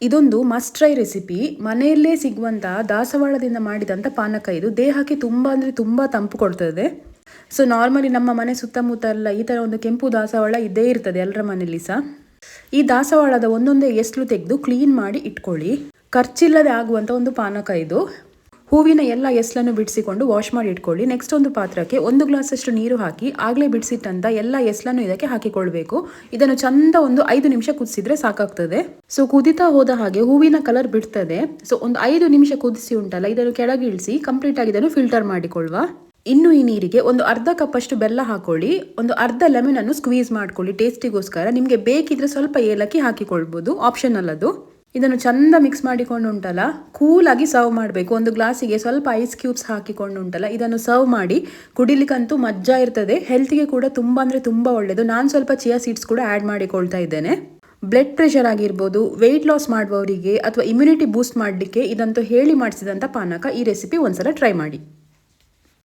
ಇದೊಂದು must try recipe. ಮನೆಯಲ್ಲೇ ಸಿಗುವಂಥ ದಾಸವಾಳದಿಂದ ಮಾಡಿದಂಥ ಪಾನಕ ಇದು. ದೇಹಕ್ಕೆ ತುಂಬ ಅಂದರೆ ತುಂಬ ತಂಪು ಕೊಡ್ತದೆ. ಸೊ ನಾರ್ಮಲಿ ನಮ್ಮ ಮನೆ ಸುತ್ತಮುತ್ತ ಎಲ್ಲ ಈ ಥರ ಒಂದು ಕೆಂಪು ದಾಸವಾಳ ಇದ್ದೇ ಇರ್ತದೆ ಎಲ್ಲರ ಮನೆಯಲ್ಲಿ ಸಹ. ಈ ದಾಸವಾಳದ ಒಂದೊಂದೇ ಎಸ್ಲು ತೆಗೆದು ಕ್ಲೀನ್ ಮಾಡಿ ಇಟ್ಕೊಳ್ಳಿ. ಖರ್ಚಿಲ್ಲದೆ ಆಗುವಂಥ ಒಂದು ಪಾನಕ ಇದು. ಹೂವಿನ ಎಲ್ಲ ಎಸ್ಲನ್ನು ಬಿಡಿಸಿಕೊಂಡು ವಾಶ್ ಮಾಡಿ ಇಟ್ಕೊಳ್ಳಿ. ನೆಕ್ಸ್ಟ್ ಒಂದು ಪಾತ್ರಕ್ಕೆ 1 ಗ್ಲಾಸಷ್ಟು ನೀರು ಹಾಕಿ ಆಗಲೇ ಬಿಡಿಸಿಟ್ಟಂಥ ಎಲ್ಲ ಎಸ್ಲನ್ನು ಇದಕ್ಕೆ ಹಾಕಿಕೊಳ್ಬೇಕು. ಇದನ್ನು ಚಂದ ಒಂದು 5 ನಿಮಿಷ ಕುದಿಸಿದ್ರೆ ಸಾಕಾಗ್ತದೆ. ಸೊ ಕುದಿತಾ ಹೋದ ಹಾಗೆ ಹೂವಿನ ಕಲರ್ ಬಿಡ್ತದೆ. ಸೊ ಒಂದು 5 ನಿಮಿಷ ಕುದಿಸಿ ಉಂಟಲ್ಲ, ಇದನ್ನು ಕೆಳಗಿಳಿಸಿ ಕಂಪ್ಲೀಟ್ ಆಗಿ ಇದನ್ನು ಫಿಲ್ಟರ್ ಮಾಡಿಕೊಳ್ಳುವ. ಇನ್ನು ಈ ನೀರಿಗೆ ಒಂದು ಅರ್ಧ ಕಪ್ಪಷ್ಟು ಬೆಲ್ಲ ಹಾಕೊಳ್ಳಿ. ಒಂದು ಅರ್ಧ ಲೆಮನ್ ಅನ್ನು ಸ್ಕ್ವೀಸ್ ಮಾಡ್ಕೊಳ್ಳಿ ಟೇಸ್ಟಿಗೋಸ್ಕರ. ನಿಮಗೆ ಬೇಕಿದ್ರೆ ಸ್ವಲ್ಪ ಏಲಕ್ಕಿ ಹಾಕಿಕೊಳ್ಬೋದು, ಆಪ್ಷನಲ್ ಅದು. ಇದನ್ನು ಚಂದ ಮಿಕ್ಸ್ ಮಾಡಿಕೊಂಡು ಉಂಟಲ್ಲ, ಕೂಲಾಗಿ ಸರ್ವ್ ಮಾಡಬೇಕು. ಒಂದು ಗ್ಲಾಸಿಗೆ ಸ್ವಲ್ಪ ಐಸ್ ಕ್ಯೂಬ್ಸ್ ಹಾಕಿಕೊಂಡು ಉಂಟಲ್ಲ, ಇದನ್ನು ಸರ್ವ್ ಮಾಡಿ ಕುಡಿಲಿಕ್ಕಂತೂ ಮಜ್ಜಾ ಇರ್ತದೆ. ಹೆಲ್ತ್ಗೆ ಕೂಡ ತುಂಬ ಅಂದರೆ ತುಂಬ ಒಳ್ಳೆಯದು. ನಾನು ಸ್ವಲ್ಪ ಚಿಯಾ ಸೀಡ್ಸ್ ಕೂಡ ಆ್ಯಡ್ ಮಾಡಿಕೊಳ್ತಾ ಇದ್ದೇನೆ. ಬ್ಲಡ್ ಪ್ರೆಷರ್ ಆಗಿರ್ಬೋದು, ವೆಯ್ಟ್ ಲಾಸ್ ಮಾಡುವವರಿಗೆ ಅಥವಾ ಇಮ್ಯುನಿಟಿ ಬೂಸ್ಟ್ ಮಾಡಲಿಕ್ಕೆ ಇದಂತೂ ಹೇಳಿ ಮಾಡಿಸಿದಂಥ ಪಾನಕ. ಈ ರೆಸಿಪಿ ಒಂದ್ಸಲ ಟ್ರೈ ಮಾಡಿ.